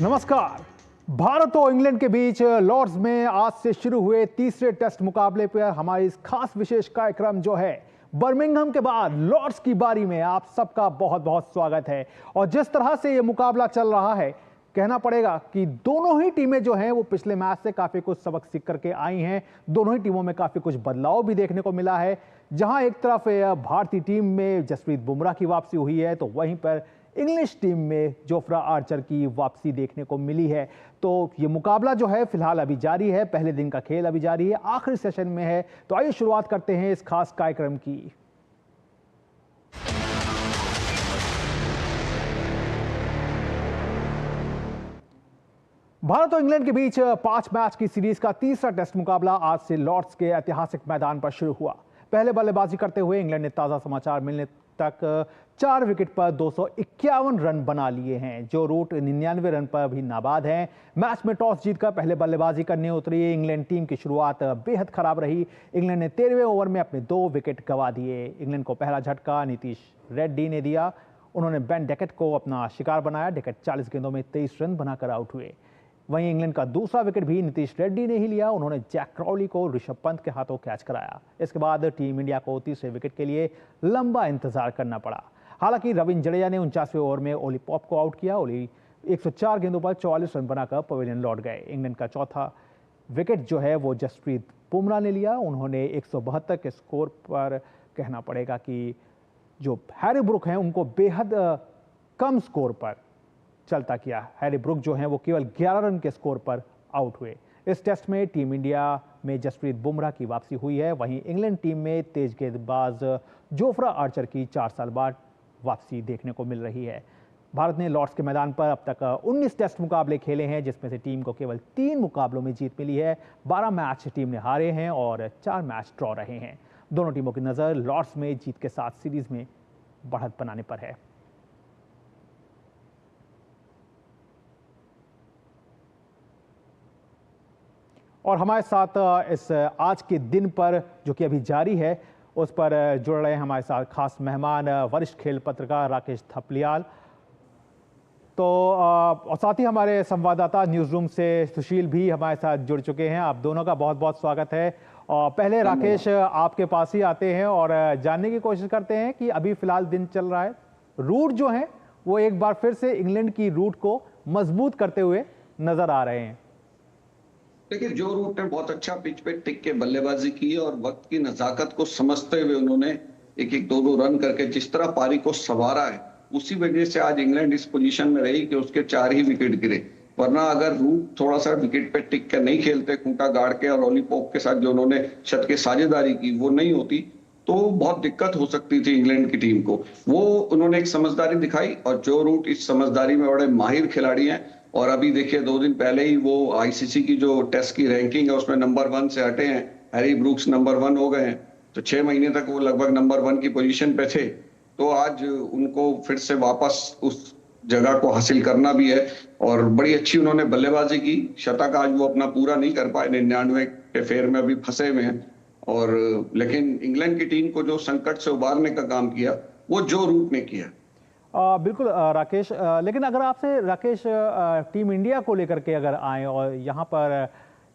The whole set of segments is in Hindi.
नमस्कार। भारत और इंग्लैंड के बीच लॉर्ड्स में आज से शुरू हुए तीसरे टेस्ट मुकाबले पर हमारी इस खास विशेष कार्यक्रम जो है बर्मिंघम के बाद लॉर्ड्स की बारी में आप सबका बहुत बहुत स्वागत है। और जिस तरह से यह मुकाबला चल रहा है, कहना पड़ेगा कि दोनों ही टीमें जो हैं वो पिछले मैच से काफी कुछ सबक सीख करके आई हैं। दोनों ही टीमों में काफी कुछ बदलाव भी देखने को मिला है। जहां एक तरफ भारतीय टीम में जसप्रीत बुमराह की वापसी हुई है, तो वहीं पर इंग्लिश टीम में जोफ्रा आर्चर की वापसी देखने को मिली है। तो ये मुकाबला जो है फिलहाल अभी जारी है, पहले दिन का खेल अभी जारी है, आखिरी सेशन में है। तो आइए शुरुआत करते हैं इस खास कार्यक्रम की। भारत और इंग्लैंड के बीच 5 मैच की सीरीज का तीसरा टेस्ट मुकाबला आज से लॉर्ड्स के ऐतिहासिक मैदान पर शुरू हुआ। पहले बल्लेबाजी करते हुए इंग्लैंड ने ताजा समाचार मिलने तक 4 विकेट पर 251 रन बना लिए हैं, जो रूट 99 रन पर भी नाबाद हैं। मैच में टॉस जीतकर पहले बल्लेबाजी करने उतरी इंग्लैंड टीम की शुरुआत बेहद खराब रही। इंग्लैंड ने 13वें ओवर में अपने 2 विकेट गंवा दिए। इंग्लैंड को पहला झटका नीतीश रेड्डी ने दिया। उन्होंने बेन डेकेट को अपना शिकार बनाया। डेकेट 40 गेंदों में 23 रन बनाकर आउट हुए। वहीं इंग्लैंड का दूसरा विकेट भी नीतीश रेड्डी ने ही लिया। उन्होंने जैक क्रॉली को ऋषभ पंत के हाथों कैच कराया। इसके बाद टीम इंडिया को तीसरे विकेट के लिए लंबा इंतजार करना पड़ा। हालांकि रविंद्र जडेजा ने 49वें ओवर में ओली पॉप को आउट किया। ओली 104 गेंदों पर 44 रन बनाकर पवेलियन लौट गए। इंग्लैंड का चौथा विकेट जो है वो जसप्रीत बुमराह ने लिया। उन्होंने 172 के स्कोर पर, कहना पड़ेगा कि जो हैरी ब्रुक हैं उनको बेहद कम स्कोर पर चलता किया। हैरी ब्रुक जो हैं वो केवल 11 रन के स्कोर पर आउट हुए। इस टेस्ट में टीम इंडिया में जसप्रीत बुमराह की वापसी हुई है। वहीं इंग्लैंड टीम में तेज गेंदबाज जोफ्रा आर्चर की 4 साल बाद वापसी देखने को मिल रही है। भारत ने लॉर्ड्स के मैदान पर अब तक 19 टेस्ट मुकाबले खेले हैं, जिसमें से टीम को केवल 3 मुकाबलों में जीत मिली है। 12 मैच टीम ने हारे हैं और 4 मैच ड्रॉ रहे हैं। दोनों टीमों की नजर लॉर्ड्स में जीत के साथ सीरीज में बढ़त बनाने पर है। और हमारे साथ इस आज के दिन पर जो कि अभी जारी है उस पर जुड़ रहे हैं हमारे साथ खास मेहमान वरिष्ठ खेल पत्रकार राकेश थपलियाल। तो और साथ ही हमारे संवाददाता न्यूज़ रूम से सुशील भी हमारे साथ जुड़ चुके हैं। आप दोनों का बहुत बहुत स्वागत है। और पहले राकेश आपके पास ही आते हैं और जानने की कोशिश करते हैं कि अभी फिलहाल दिन चल रहा है, रूट जो है वो एक बार फिर से इंग्लैंड की रूट को मजबूत करते हुए नजर आ रहे हैं। देखिए, जो रूट ने बहुत अच्छा पिच पे टिक के बल्लेबाजी की है और वक्त की नजाकत को समझते हुए उन्होंने एक एक 2-2 रन करके जिस तरह पारी को संवारा है, उसी वजह से आज इंग्लैंड इस पोजीशन में रही कि उसके 4 ही विकेट गिरे। वरना अगर रूट थोड़ा सा विकेट पे टिक के नहीं खेलते, खूंटा गाड़ के और ओली पॉप के साथ जो उन्होंने शत के साझेदारी की वो नहीं होती, तो बहुत दिक्कत हो सकती थी इंग्लैंड की टीम को। वो उन्होंने एक समझदारी दिखाई और जो रूट इस समझदारी में बड़े माहिर खिलाड़ी हैं। और अभी देखिए 2 दिन पहले ही वो आईसीसी की जो टेस्ट की रैंकिंग है उसमें नंबर 1 से हटे हैं। हैरी ब्रूक्स नंबर 1 हो गए हैं। तो 6 महीने तक वो लगभग नंबर 1 की पोजीशन पे थे। तो आज उनको फिर से वापस उस जगह को हासिल करना भी है। और बड़ी अच्छी उन्होंने बल्लेबाजी की। शतक आज वो अपना पूरा नहीं कर पाए, 99 के फेर में अभी फंसे हुए हैं। और लेकिन इंग्लैंड की टीम को जो संकट से उबारने का काम किया वो जो रूट ने किया। बिल्कुल राकेश, लेकिन अगर आपसे राकेश टीम इंडिया को लेकर के अगर आए और यहाँ पर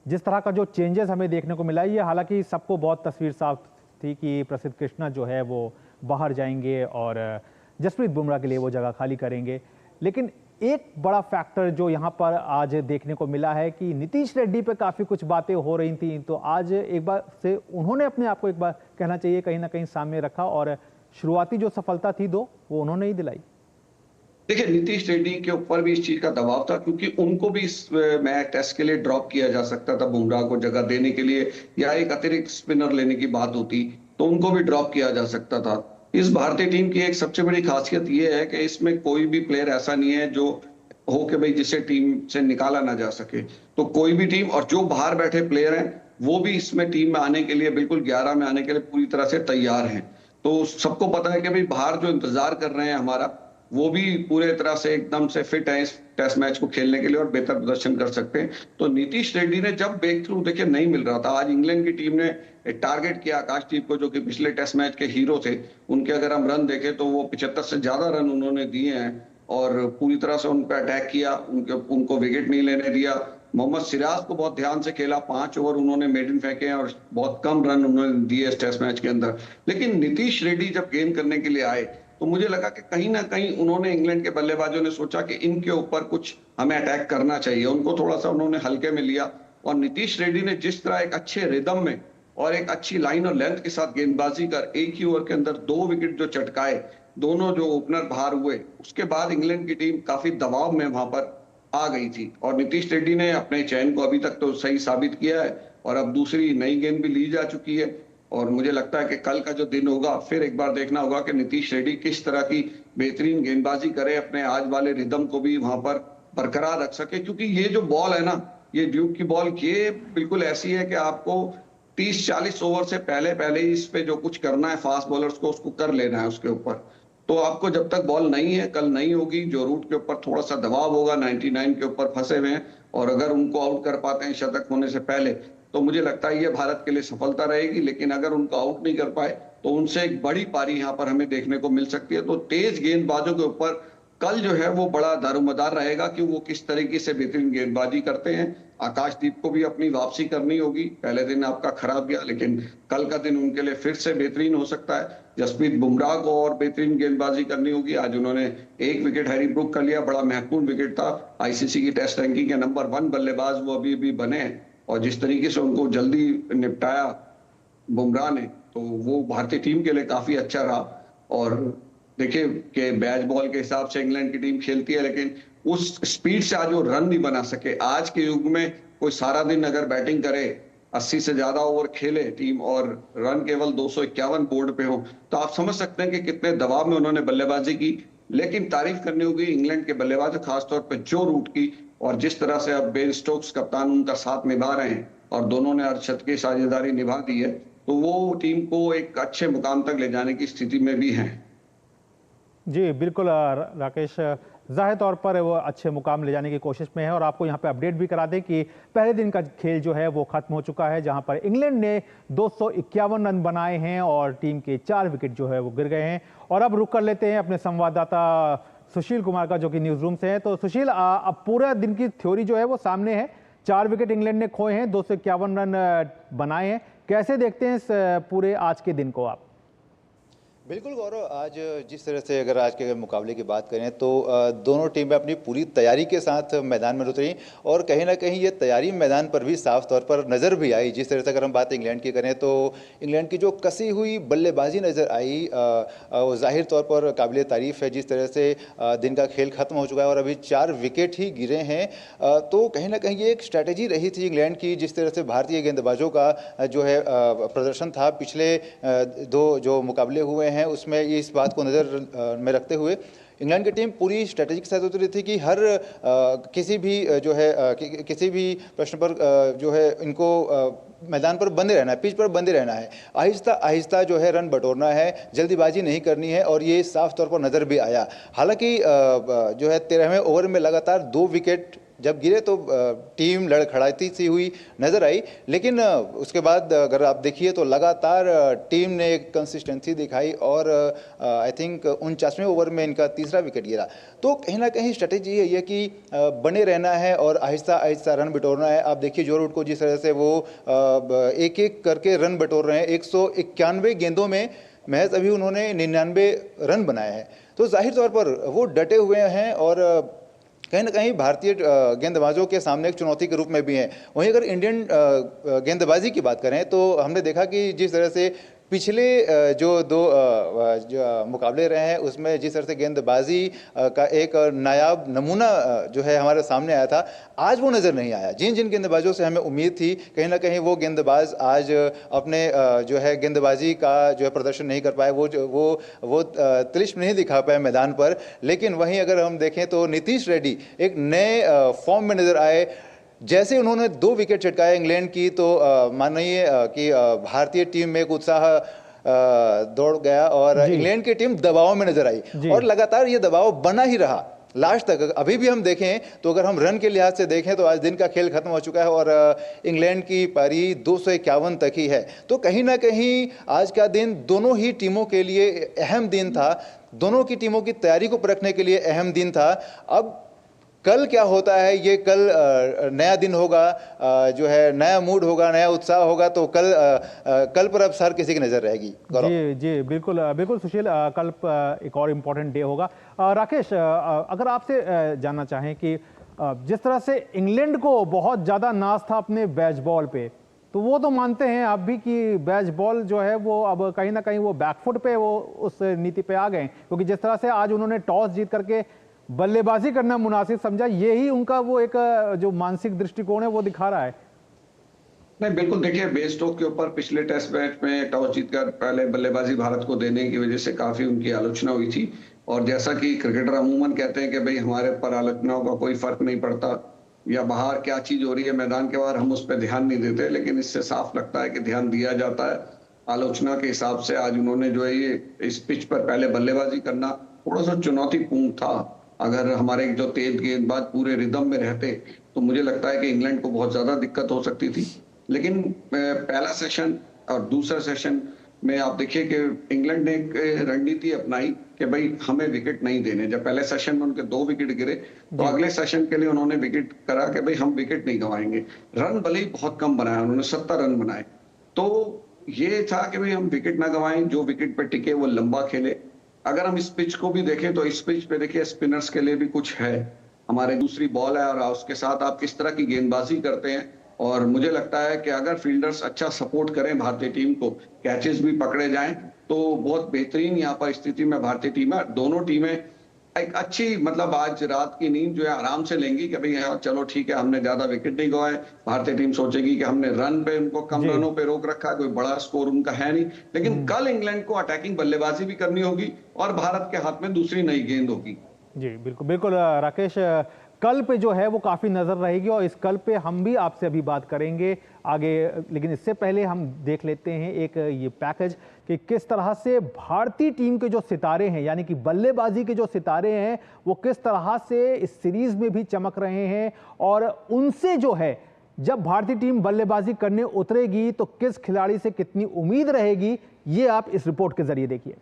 जिस तरह का जो चेंजेस हमें देखने को मिला, ये हालांकि सबको बहुत तस्वीर साफ थी कि प्रसिद्ध कृष्णा जो है वो बाहर जाएंगे और जसप्रीत बुमराह के लिए वो जगह खाली करेंगे। लेकिन एक बड़ा फैक्टर जो यहाँ पर आज देखने को मिला है कि नीतीश रेड्डी पे काफ़ी कुछ बातें हो रही थी, तो आज एक बार से उन्होंने अपने आप को एक बार कहना चाहिए कहीं ना कहीं सामने रखा और शुरुआती जो सफलता थी वो उन्होंने ही दिलाई। देखिए, नीतीश रेड्डी के ऊपर भी इस चीज का दबाव था क्योंकि उनको भी इस मैच टेस्ट के लिए ड्रॉप किया जा सकता था बुमराह को जगह देने के लिए, या एक अतिरिक्त स्पिनर लेने की बात होती तो उनको भी ड्रॉप किया जा सकता था। इस भारतीय टीम की एक सबसे बड़ी खासियत यह है कि इसमें कोई भी प्लेयर ऐसा नहीं है जो हो कि भाई जिसे टीम से निकाला ना जा सके। तो कोई भी टीम, और जो बाहर बैठे प्लेयर हैं वो भी इसमें टीम में आने के लिए, बिल्कुल 11 में आने के लिए पूरी तरह से तैयार हैं। तो सबको पता है कि भाई बाहर जो इंतजार कर रहे हैं हमारा, वो भी पूरे तरह से एकदम से फिट है इस टेस्ट मैच को खेलने के लिए और बेहतर प्रदर्शन कर सकते हैं। तो नीतीश रेड्डी ने जब ब्रेक थ्रू देखिए नहीं मिल रहा था, आज इंग्लैंड की टीम ने एक टारगेट किया आकाशदीप को, जो कि पिछले टेस्ट मैच के हीरो थे। उनके अगर हम रन देखें तो वो 75 से ज्यादा रन उन्होंने दिए हैं। और पूरी तरह से उन पर अटैक किया, उनको विकेट नहीं लेने दिया। मोहम्मद सिराज को बहुत ध्यान से खेला, 5 ओवर उन्होंने मेडन फेंके हैं और बहुत कम रन उन्होंने दिए इस टेस्ट मैच के अंदर। लेकिन नीतीश रेड्डी जब गेंद करने के लिए आए तो मुझे लगा कि कहीं ना कहीं उन्होंने, इंग्लैंड के बल्लेबाजों ने सोचा कि इनके ऊपर कुछ हमें अटैक करना चाहिए, उनको थोड़ा सा उन्होंने हल्के में लिया। और नीतीश रेड्डी ने जिस तरह एक अच्छे रिदम में और एक अच्छी लाइन और लेंथ के साथ गेंदबाजी कर एक ही ओवर के अंदर 2 विकेट जो चटकाए, दोनों जो ओपनर बाहर हुए, उसके बाद इंग्लैंड की टीम काफी दबाव में वहां पर आ गई थी। और नीतीश रेड्डी ने अपने चयन को अभी तक तो सही साबित किया है और अब दूसरी नई गेंद भी ली जा चुकी है। और मुझे लगता है कि कल का जो दिन होगा, फिर एक बार देखना होगा कि नीतीश रेड्डी किस तरह की बेहतरीन गेंदबाजी करे, अपने आज वाले रिदम को भी वहां पर बरकरार रख सके। क्योंकि ये जो बॉल है ना, ये ड्यूक की बॉल, ये बिल्कुल ऐसी है कि आपको 30-40 ओवर से पहले पहले ही इस पे जो कुछ करना है फास्ट बॉलर्स को, उसको कर लेना है उसके ऊपर। तो आपको जब तक बॉल नहीं है, कल नहीं होगी, जो रूट के ऊपर थोड़ा सा दबाव होगा, 99 के ऊपर फंसे हुए हैं, और अगर उनको आउट कर पाते हैं शतक होने से पहले, तो मुझे लगता है ये भारत के लिए सफलता रहेगी। लेकिन अगर उनको आउट नहीं कर पाए तो उनसे एक बड़ी पारी यहां पर हमें देखने को मिल सकती है। तो तेज गेंदबाजों के ऊपर कल जो है वो बड़ा दारोमदार रहेगा कि वो किस तरीके से बेहतरीन गेंदबाजी करते हैं। आकाशदीप को भी अपनी वापसी करनी होगी, पहले दिन आपका खराब गया, लेकिन कल का दिन उनके लिए फिर से बेहतरीन हो सकता है। जसप्रीत बुमराह को और बेहतरीन गेंदबाजी करनी होगी। आज उन्होंने 1 विकेट हैरी ब्रूक कर लिया, बड़ा महत्वपूर्ण विकेट था। आईसीसी की टेस्ट रैंकिंग के नंबर 1 बल्लेबाज वो अभी भी बने हैं, और जिस तरीके से उनको जल्दी निपटाया बुमराह ने, तो वो भारतीय टीम के लिए काफी अच्छा रहा। और देखिए कि बैच बॉल के हिसाब से इंग्लैंड की टीम खेलती है, लेकिन उस स्पीड से आज वो रन नहीं बना सके। आज के युग में कोई सारा दिन अगर बैटिंग करे, 80 से ज्यादा ओवर खेले टीम, और रन केवल 251 बोर्ड पे हो, तो आप समझ सकते हैं कि कितने दबाव में उन्होंने बल्लेबाजी की। लेकिन तारीफ करनी होगी इंग्लैंड के बल्लेबाज, खासतौर पर जो रूट की, और जिस तरह से अब बेन स्टोक्स कप्तान उनका साथ निभा रहे हैं, और दोनों ने अर्धशतक की साझेदारी निभा दी है, तो वो टीम को एक अच्छे मुकाम तक ले जाने की स्थिति में भी हैं। जी बिल्कुल राकेश, ज़ाहिर तौर पर वो अच्छे मुकाम ले जाने की कोशिश में है। और आपको यहाँ पे अपडेट भी करा दें कि पहले दिन का खेल जो है वो खत्म हो चुका है, जहाँ पर इंग्लैंड ने 251 रन बनाए हैं और टीम के 4 विकेट जो है वो गिर गए हैं। और अब रुक कर लेते हैं अपने संवाददाता सुशील कुमार का, जो कि न्यूज़ रूम से है। तो सुशील, अब पूरा दिन की थ्योरी जो है वो सामने है। 4 विकेट इंग्लैंड ने खोए हैं, 251 रन बनाए हैं। कैसे देखते हैं इस पूरे आज के दिन को आप? बिल्कुल गौरव, आज जिस तरह से अगर आज के मुकाबले की बात करें तो दोनों टीमें अपनी पूरी तैयारी के साथ मैदान में उतरी, और कहीं ना कहीं ये तैयारी मैदान पर भी साफ तौर पर नज़र भी आई। जिस तरह से अगर हम बात इंग्लैंड की करें तो इंग्लैंड की जो कसी हुई बल्लेबाजी नज़र आई, वो जाहिर तौर पर काबिल तारीफ़ है। जिस तरह से दिन का खेल खत्म हो चुका है और अभी 4 विकेट ही गिरे हैं, तो कहीं ना कहीं ये एक स्ट्रैटेजी रही थी इंग्लैंड की। जिस तरह से भारतीय गेंदबाजों का जो है प्रदर्शन था पिछले 2 जो मुकाबले हुए हैं, उसमें इस बात को नज़र में रखते हुए इंग्लैंड की टीम पूरी स्ट्रेटेजी के साथ उतरी थी कि हर किसी भी जो है किसी भी प्रश्न पर जो है इनको मैदान पर बंदे रहना है, पिच पर बंदे रहना है, आहिस्ता आहिस्ता जो है रन बटोरना है, जल्दीबाजी नहीं करनी है। और ये साफ तौर पर नज़र भी आया। हालांकि जो है 13वें ओवर में लगातार 2 विकेट जब गिरे तो टीम लड़खड़ाती सी हुई नज़र आई, लेकिन उसके बाद अगर आप देखिए तो लगातार टीम ने एक कंसिस्टेंसी दिखाई और आई थिंक 49वें ओवर में इनका 3रा विकेट गिरा। तो कहीं ना कहीं स्ट्रेटेजी है ये कि बने रहना है और आहिस्ता आहिस्ता रन बटोरना है। आप देखिए जो रूट को जिस तरह से वो एक एक करके रन बटोर रहे हैं, 191 गेंदों में महज अभी उन्होंने 99 रन बनाए हैं। तो जाहिर तौर पर वो डटे हुए हैं और कहीं ना कहीं भारतीय गेंदबाजों के सामने एक चुनौती के रूप में भी हैं। वहीं अगर इंडियन गेंदबाजी की बात करें तो हमने देखा कि जिस तरह से पिछले जो 2 मुकाबले रहे हैं उसमें जिस तरह से गेंदबाजी का एक नायाब नमूना जो है हमारे सामने आया था, आज वो नज़र नहीं आया। जिन जिन गेंदबाजों से हमें उम्मीद थी, कहीं ना कहीं वो गेंदबाज आज अपने जो है गेंदबाजी का जो है प्रदर्शन नहीं कर पाए, वो तिलिस्म नहीं दिखा पाए मैदान पर। लेकिन वहीं अगर हम देखें तो नीतीश रेड्डी एक नए फॉर्म में नज़र आए। जैसे उन्होंने 2 विकेट चटकाए इंग्लैंड की, तो मानिए कि भारतीय में में एक उत्साह दौड़ गया और इंग्लैंड की टीम दबाव में नजर आई और लगातार ये दबाव बना ही रहा। लास्ट तक अभी भी हम देखें तो अगर हम रन के लिहाज से देखें तो आज दिन का खेल खत्म हो चुका है और इंग्लैंड की पारी 251 तक ही है। तो कहीं ना कहीं आज का दिन दोनों ही टीमों के लिए अहम दिन था, दोनों की टीमों की तैयारी को परखने के लिए अहम दिन था। अब कल क्या होता है, ये कल नया दिन होगा, जो है नया मूड होगा, नया उत्साह होगा, तो कल पर अब हर किसी की नजर रहेगी। जी जी बिल्कुल बिल्कुल सुशील, कल एक और इम्पोर्टेंट डे होगा। राकेश, अगर आपसे जानना चाहें कि जिस तरह से इंग्लैंड को बहुत ज़्यादा नाज था अपने बेसबॉल पे, तो वो तो मानते हैं आप भी कि बेसबॉल जो है वो अब कहीं ना कहीं वो बैकफुट पे वो उस नीति पे आ गए, क्योंकि जिस तरह से आज उन्होंने टॉस जीत करके बल्लेबाजी करना मुनासिब समझा, यही उनका वो एक जो मानसिक दृष्टिकोण है वो दिखा रहा है। नहीं, बिल्कुल देखिए, बेन स्टोक्स के ऊपर पिछले टेस्ट मैच में टॉस जीतकर पहले बल्लेबाजी भारत को देने की वजह से काफी उनकी आलोचना हुई थी। और जैसा कि क्रिकेटर अमूमन कहते हैं कि भाई हमारे ऊपर आलोचनाओं का कोई फर्क नहीं पड़ता, या बाहर क्या चीज हो रही है मैदान के बाहर हम उस पर ध्यान नहीं देते, लेकिन इससे साफ लगता है कि ध्यान दिया जाता है। आलोचना के हिसाब से आज उन्होंने जो है ये इस पिच पर पहले बल्लेबाजी करना थोड़ा सा चुनौतीपूर्ण था। अगर हमारे जो तेज गेंदबाज पूरे रिदम में रहते तो मुझे लगता है कि इंग्लैंड को बहुत ज्यादा दिक्कत हो सकती थी। लेकिन पहला सेशन और दूसरा सेशन में आप देखिए कि इंग्लैंड ने एक रणनीति अपनाई कि भाई हमें विकेट नहीं देने। जब पहले सेशन में उनके 2 विकेट गिरे तो अगले सेशन के लिए उन्होंने विकेट करा कि भाई हम विकेट नहीं गंवाएंगे। रन भले ही बहुत कम बनाया, उन्होंने 70 रन बनाए, तो ये था कि भाई हम विकेट ना गंवाएं, जो विकेट पे टिके वो लंबा खेले। अगर हम इस पिच को भी देखें तो इस पिच पे देखिए स्पिनर्स के लिए भी कुछ है, हमारे दूसरी बॉल है और उसके साथ आप किस तरह की गेंदबाजी करते हैं। और मुझे लगता है कि अगर फील्डर्स अच्छा सपोर्ट करें भारतीय टीम को, कैचेस भी पकड़े जाएं, तो बहुत बेहतरीन यहाँ पर स्थिति में भारतीय टीम है। दोनों टीमें एक अच्छी मतलब आज रात की नींद जो है आराम से लेंगी कि भाई हाँ चलो ठीक है, हमने ज्यादा विकेट नहीं गंवाए। भारतीय टीम सोचेगी कि हमने रन पे उनको कम रनों पे रोक रखा है, कोई बड़ा स्कोर उनका है नहीं। लेकिन कल इंग्लैंड को अटैकिंग बल्लेबाजी भी करनी होगी और भारत के हाथ में दूसरी नई गेंद होगी। जी बिल्कुल बिल्कुल राकेश, कल पे जो है वो काफ़ी नज़र रहेगी और इस कल पे हम भी आपसे अभी बात करेंगे आगे, लेकिन इससे पहले हम देख लेते हैं एक ये पैकेज कि किस तरह से भारतीय टीम के जो सितारे हैं, यानी कि बल्लेबाजी के जो सितारे हैं, वो किस तरह से इस सीरीज में भी चमक रहे हैं और उनसे जो है जब भारतीय टीम बल्लेबाजी करने उतरेगी तो किस खिलाड़ी से कितनी उम्मीद रहेगी, ये आप इस रिपोर्ट के जरिए देखिए।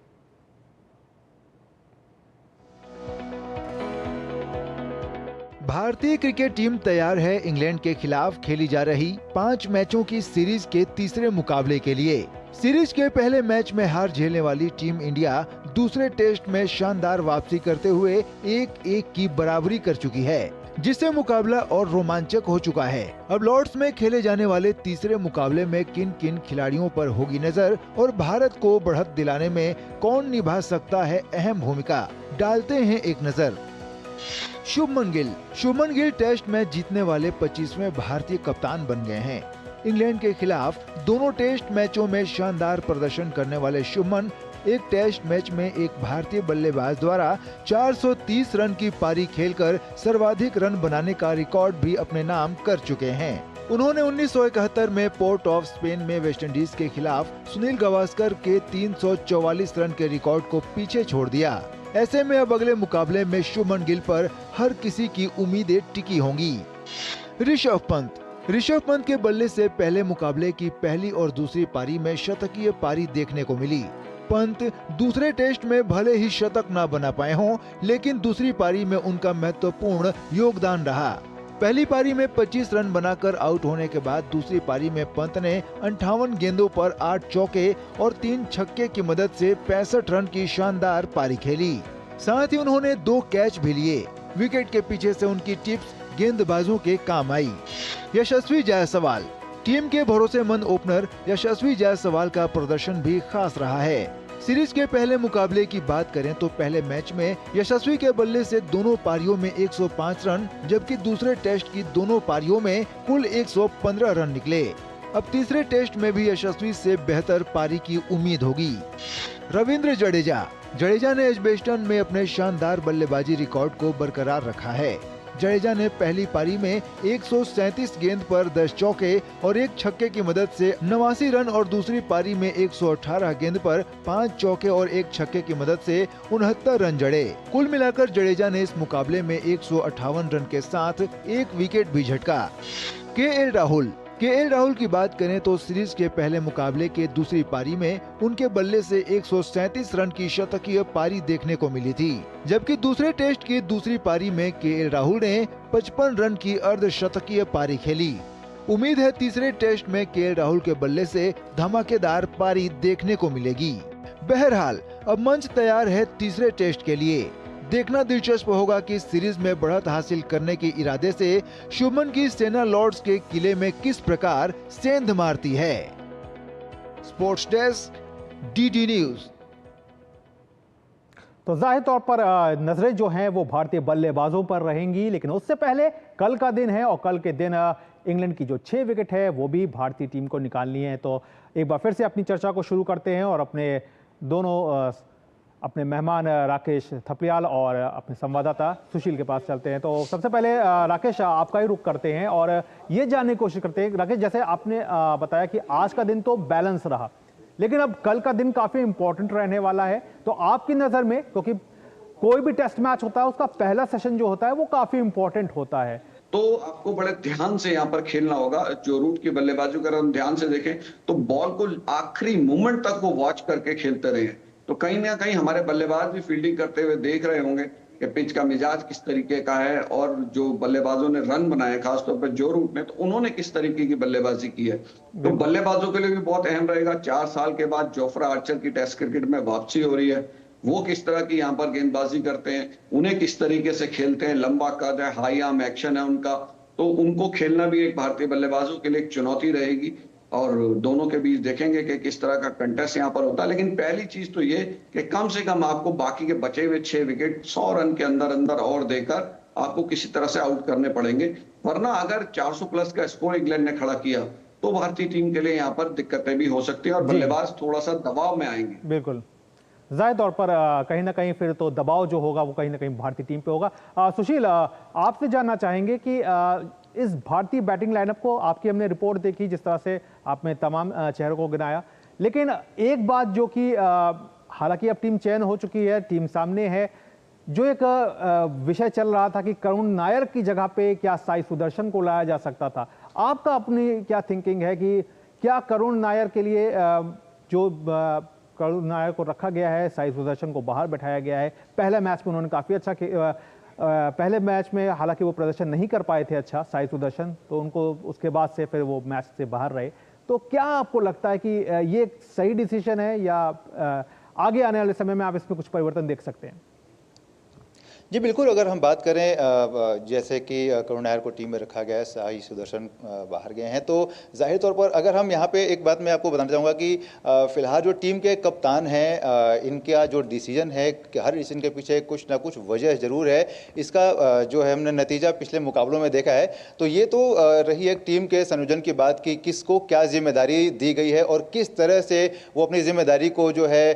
भारतीय क्रिकेट टीम तैयार है इंग्लैंड के खिलाफ खेली जा रही 5 मैचों की सीरीज के तीसरे मुकाबले के लिए। सीरीज के पहले मैच में हार झेलने वाली टीम इंडिया दूसरे टेस्ट में शानदार वापसी करते हुए 1-1 की बराबरी कर चुकी है, जिससे मुकाबला और रोमांचक हो चुका है। अब लॉर्ड्स में खेले जाने वाले तीसरे मुकाबले में किन किन खिलाड़ियों पर होगी नजर और भारत को बढ़त दिलाने में कौन निभा सकता है अहम भूमिका, डालते हैं एक नजर। शुभमन गिल टेस्ट मैच जीतने वाले 25वें भारतीय कप्तान बन गए हैं। इंग्लैंड के खिलाफ दोनों टेस्ट मैचों में शानदार प्रदर्शन करने वाले शुभमन एक टेस्ट मैच में एक भारतीय बल्लेबाज द्वारा 430 रन की पारी खेलकर सर्वाधिक रन बनाने का रिकॉर्ड भी अपने नाम कर चुके हैं। उन्होंने 1971 में पोर्ट ऑफ स्पेन में वेस्टइंडीज के खिलाफ सुनील गावस्कर के 344 रन के रिकॉर्ड को पीछे छोड़ दिया। ऐसे में अब अगले मुकाबले में शुभमन गिल पर हर किसी की उम्मीदें टिकी होंगी। ऋषभ पंत के बल्ले से पहले मुकाबले की पहली और दूसरी पारी में शतकीय पारी देखने को मिली। पंत दूसरे टेस्ट में भले ही शतक न बना पाए हों, लेकिन दूसरी पारी में उनका महत्वपूर्ण योगदान रहा। पहली पारी में 25 रन बनाकर आउट होने के बाद दूसरी पारी में पंत ने 58 गेंदों पर 8 चौके और 3 छक्के की मदद से 65 रन की शानदार पारी खेली। साथ ही उन्होंने 2 कैच भी लिए। विकेट के पीछे से उनकी टिप्स गेंदबाजों के काम आई। यशस्वी जायसवाल, टीम के भरोसेमंद ओपनर यशस्वी जायसवाल का प्रदर्शन भी खास रहा है। सीरीज के पहले मुकाबले की बात करें तो पहले मैच में यशस्वी के बल्ले से दोनों पारियों में 105 रन, जबकि दूसरे टेस्ट की दोनों पारियों में कुल 115 रन निकले। अब तीसरे टेस्ट में भी यशस्वी से बेहतर पारी की उम्मीद होगी। रविंद्र जडेजा ने एजबेस्टन में अपने शानदार बल्लेबाजी रिकॉर्ड को बरकरार रखा है। जडेजा ने पहली पारी में 137 गेंद पर 10 चौके और 1 छक्के की मदद से 89 रन और दूसरी पारी में 118 गेंद पर 5 चौके और 1 छक्के की मदद से 69 रन जड़े। कुल मिलाकर जडेजा ने इस मुकाबले में 158 रन के साथ 1 विकेट भी झटका। केएल राहुल की बात करें तो सीरीज के पहले मुकाबले के दूसरी पारी में उनके बल्ले से 137 रन की शतकीय पारी देखने को मिली थी, जबकि दूसरे टेस्ट की दूसरी पारी में केएल राहुल ने 55 रन की अर्धशतकीय पारी खेली। उम्मीद है तीसरे टेस्ट में केएल राहुल के बल्ले से धमाकेदार पारी देखने को मिलेगी। बहरहाल अब मंच तैयार है तीसरे टेस्ट के लिए। देखना दिलचस्प होगा कि सीरीज में बढ़त हासिल करने के इरादे से शुभमन की सेना लॉर्ड्स के किले में किस प्रकार सेंध मारती है। Sports desk, DD news. तो जाहिर तौर पर नजरें जो हैं वो भारतीय बल्लेबाजों पर रहेंगी, लेकिन उससे पहले कल का दिन है और कल के दिन इंग्लैंड की जो 6 विकेट है वो भी भारतीय टीम को निकालनी है। तो एक बार फिर से अपनी चर्चा को शुरू करते हैं और अपने मेहमान राकेश थपलियाल और अपने संवाददाता सुशील के पास चलते हैं। तो सबसे पहले राकेश, आपका ही रुख करते हैं और ये जानने की कोशिश करते हैं। राकेश, जैसे आपने बताया कि आज का दिन तो बैलेंस रहा, लेकिन अब कल का दिन काफी इंपॉर्टेंट रहने वाला है। तो आपकी नजर में, क्योंकि कोई भी टेस्ट मैच होता है उसका पहला सेशन जो होता है वो काफी इंपॉर्टेंट होता है, तो आपको बड़े ध्यान से यहाँ पर खेलना होगा। जो रूट की बल्लेबाजी अगर हम ध्यान से देखें तो बॉल को आखिरी मोमेंट तक वो वॉच करके खेलते रहे। तो कहीं ना कहीं हमारे बल्लेबाज भी फील्डिंग करते हुए देख रहे होंगे कि पिच का मिजाज किस तरीके का है और जो बल्लेबाजों ने रन बनाए खासतौर पर जो रूट ने, तो उन्होंने किस तरीके की बल्लेबाजी की है। तो बल्लेबाजों के लिए भी बहुत अहम रहेगा। 4 साल के बाद जोफ्रा आर्चर की टेस्ट क्रिकेट में वापसी हो रही है, वो किस तरह की यहाँ पर गेंदबाजी करते हैं, उन्हें किस तरीके से खेलते हैं। लंबा कद है, हाई आर्म एक्शन है उनका, तो उनको खेलना भी एक भारतीय बल्लेबाजों के लिए एक चुनौती रहेगी और दोनों के बीच देखेंगे कि किस तरह का कंटेस्ट यहाँ पर होता है। लेकिन पहली चीज तो ये कि कम से कम आपको बाकी के बचे हुए 6 विकेट 100 रन के अंदर अंदर और देकर आपको किसी तरह से आउट करने पड़ेंगे, वरना अगर 400 प्लस का स्कोर इंग्लैंड ने खड़ा किया तो भारतीय टीम के लिए यहाँ पर दिक्कतें भी हो सकती है और बल्लेबाज थोड़ा सा दबाव में आएंगे। बिल्कुल, जाहिर तौर पर कहीं ना कहीं फिर तो दबाव जो होगा वो कहीं ना कहीं भारतीय टीम पे होगा। सुशील, आपसे जानना चाहेंगे कि इस भारतीय बैटिंग लाइनअप को, आपकी हमने रिपोर्ट देखी जिस तरह से आपने तमाम चेहरों को गिनाया, लेकिन एक बात जो कि हालांकि अब टीम चयन हो चुकी है, टीम सामने है, जो एक विषय चल रहा था कि करुण नायर की जगह पे क्या साई सुदर्शन को लाया जा सकता था। आपका अपनी क्या थिंकिंग है कि क्या करुण नायर के लिए जो करुण नायर को रखा गया है, साई सुदर्शन को बाहर बैठाया गया है। पहले मैच में उन्होंने काफी अच्छा पहले मैच में हालांकि वो प्रदर्शन नहीं कर पाए थे अच्छा साई सुदर्शन, तो उनको उसके बाद से फिर वो मैच से बाहर रहे। तो क्या आपको लगता है कि ये सही डिसीजन है या आगे आने वाले समय में आप इसमें कुछ परिवर्तन देख सकते हैं? जी बिल्कुल, अगर हम बात करें जैसे कि करुण नायर को टीम में रखा गया है, साई सुदर्शन बाहर गए हैं, तो जाहिर तौर पर अगर हम यहाँ पे एक बात मैं आपको बताना चाहूँगा कि फिलहाल जो टीम के कप्तान हैं, इनका जो डिसीजन है कि हर डिसीजन के पीछे कुछ ना कुछ वजह ज़रूर है। इसका जो है हमने नतीजा पिछले मुकाबलों में देखा है। तो ये तो रही एक टीम के संयोजन की बात कि किसको क्या जिम्मेदारी दी गई है और किस तरह से वो अपनी जिम्मेदारी को जो है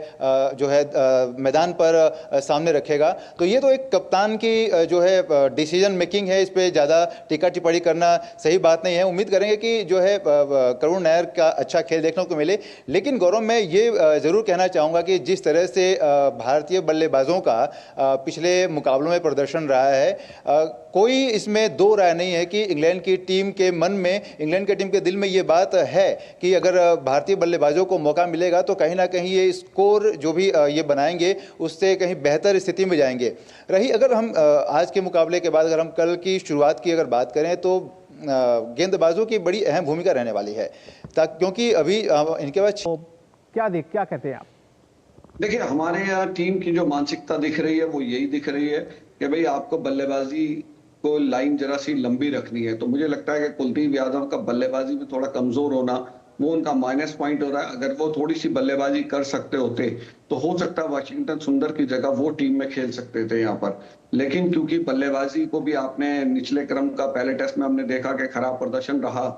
मैदान पर सामने रखेगा। तो ये तो एक कप्तान की जो है डिसीजन मेकिंग है, इस पे ज़्यादा टीका टिप्पणी करना सही बात नहीं है। उम्मीद करेंगे कि जो है करुण नायर का अच्छा खेल देखने को मिले। लेकिन गौरव, मैं ये ज़रूर कहना चाहूँगा कि जिस तरह से भारतीय बल्लेबाजों का पिछले मुकाबलों में प्रदर्शन रहा है, कोई इसमें दो राय नहीं है कि इंग्लैंड की टीम के मन में, इंग्लैंड की टीम के दिल में ये बात है कि अगर भारतीय बल्लेबाजों को मौका मिलेगा तो कहीं ना कहीं ये स्कोर जो भी ये बनाएंगे उससे कहीं बेहतर स्थिति में जाएंगे। रही अगर हम आज के मुकाबले के बाद अगर हम कल की शुरुआत की अगर बात करें तो गेंदबाजों की बड़ी अहम भूमिका रहने वाली है, क्योंकि अभी इनके पास क्या कहते हैं आप? देखिए, हमारे यहाँ टीम की जो मानसिकता दिख रही है वो यही दिख रही है कि भाई आपको बल्लेबाजी को लाइन जरा सी लंबी रखनी है। तो मुझे लगता है कि कुलदीप यादव का बल्लेबाजी में थोड़ा कमजोर होना वो उनका माइनस पॉइंट हो रहा है। अगर वो थोड़ी सी बल्लेबाजी कर सकते होते तो हो सकता है वाशिंगटन सुंदर की जगह वो टीम में खेल सकते थे यहाँ पर। लेकिन क्योंकि बल्लेबाजी को भी आपने निचले क्रम का पहले टेस्ट में हमने देखा कि खराब प्रदर्शन रहा,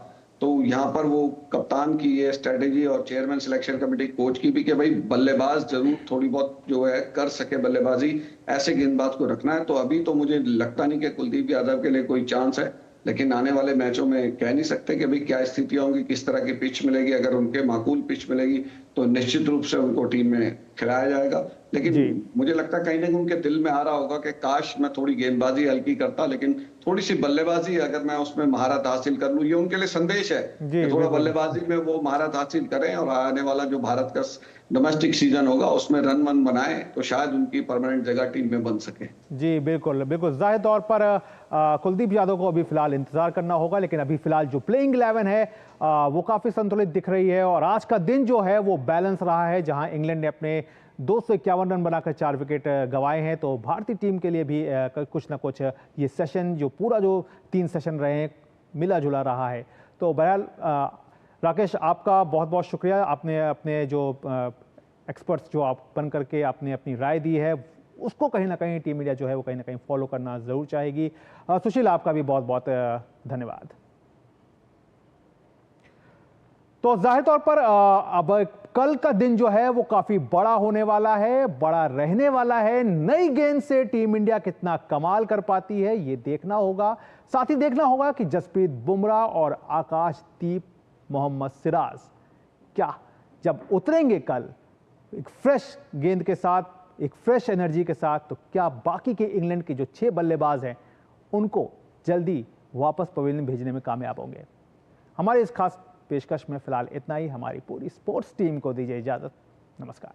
तो यहाँ पर वो कप्तान की ये स्ट्रेटेजी और चेयरमैन सिलेक्शन कमेटी कोच की भी कि भाई बल्लेबाज जरूर थोड़ी बहुत जो है कर सके बल्लेबाजी, ऐसे गेंदबाज को रखना है। तो अभी तो मुझे लगता नहीं कि कुलदीप यादव के लिए कोई चांस है, लेकिन आने वाले मैचों में कह नहीं सकते कि भाई क्या स्थितियां होंगी, किस तरह की पिच मिलेगी। अगर उनके माकूल पिच मिलेगी तो निश्चित रूप से उनको टीम में खिलाया जाएगा। लेकिन मुझे लगता है कहीं ना कहीं उनके दिल में आ रहा होगा कि काश मैं थोड़ी गेंदबाजी हल्की करता, लेकिन थोड़ी सी बल्लेबाजी अगर मैं उसमें महारत हासिल कर लूं, ये उनके लिए संदेश है कि थोड़ा बल्लेबाजी में वो महारत हासिल करें और आने वाला जो भारत का डोमेस्टिक सीजन होगा उसमें रन वन बनाए तो शायद उनकी परमानेंट जगह टीम में बन सके। जी बिल्कुल बिल्कुल, जाहिर तौर पर कुलदीप यादव को अभी फिलहाल इंतजार करना होगा, लेकिन अभी फिलहाल जो प्लेइंग 11 है वो काफी संतुलित दिख रही है। और आज का दिन जो है वो बैलेंस रहा है, जहां इंग्लैंड ने अपने 251 रन बनाकर 4 विकेट गंवाए हैं। तो भारतीय टीम के लिए भी कुछ ना कुछ ये सेशन जो पूरा जो 3 सेशन रहे हैं मिला जुला रहा है। तो बहरहाल राकेश, आपका बहुत बहुत शुक्रिया। आपने अपने जो एक्सपर्ट्स जो आप बन करके आपने अपनी राय दी है, उसको कहीं ना कहीं टीम इंडिया जो है वो कहीं ना कहीं फॉलो करना जरूर चाहेगी। सुशील, आपका भी बहुत बहुत धन्यवाद। तो जाहिर तौर पर अब कल का दिन जो है वो काफी बड़ा होने वाला है, बड़ा रहने वाला है। नई गेंद से टीम इंडिया कितना कमाल कर पाती है ये देखना होगा। साथ ही देखना होगा कि जसप्रीत बुमराह और आकाशदीप मोहम्मद सिराज क्या जब उतरेंगे कल एक फ्रेश गेंद के साथ, एक फ्रेश एनर्जी के साथ, तो क्या बाकी के इंग्लैंड के जो 6 बल्लेबाज हैं उनको जल्दी वापस पवेलियन भेजने में कामयाब होंगे। हमारे इस खास पेशकश में फिलहाल इतना ही। हमारी पूरी स्पोर्ट्स टीम को दीजिए इजाजत। नमस्कार।